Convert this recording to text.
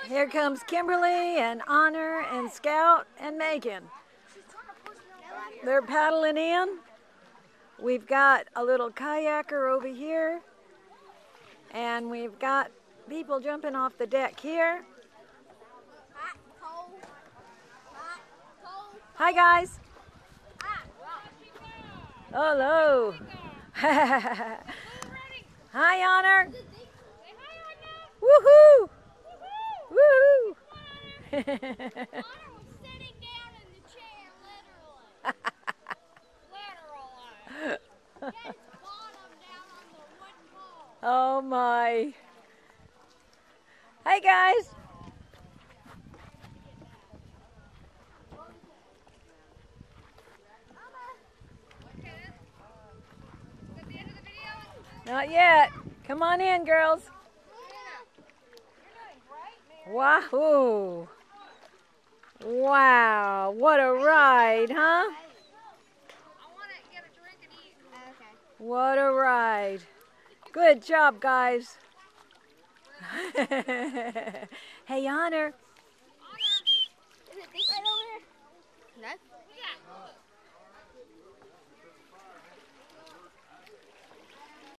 Here comes Kimberly and Honor and Scout and Megan. They're paddling in. We've got a little kayaker over here. And we've got people jumping off the deck here. Hi, guys. Hello. Hi, Honor. Woohoo! Woohoo! Oh my. Hi, guys. Not yet. Come on in, girls. Wahoo! Wow, what a ride, huh? What a ride. Good job, guys. Hey, Honor.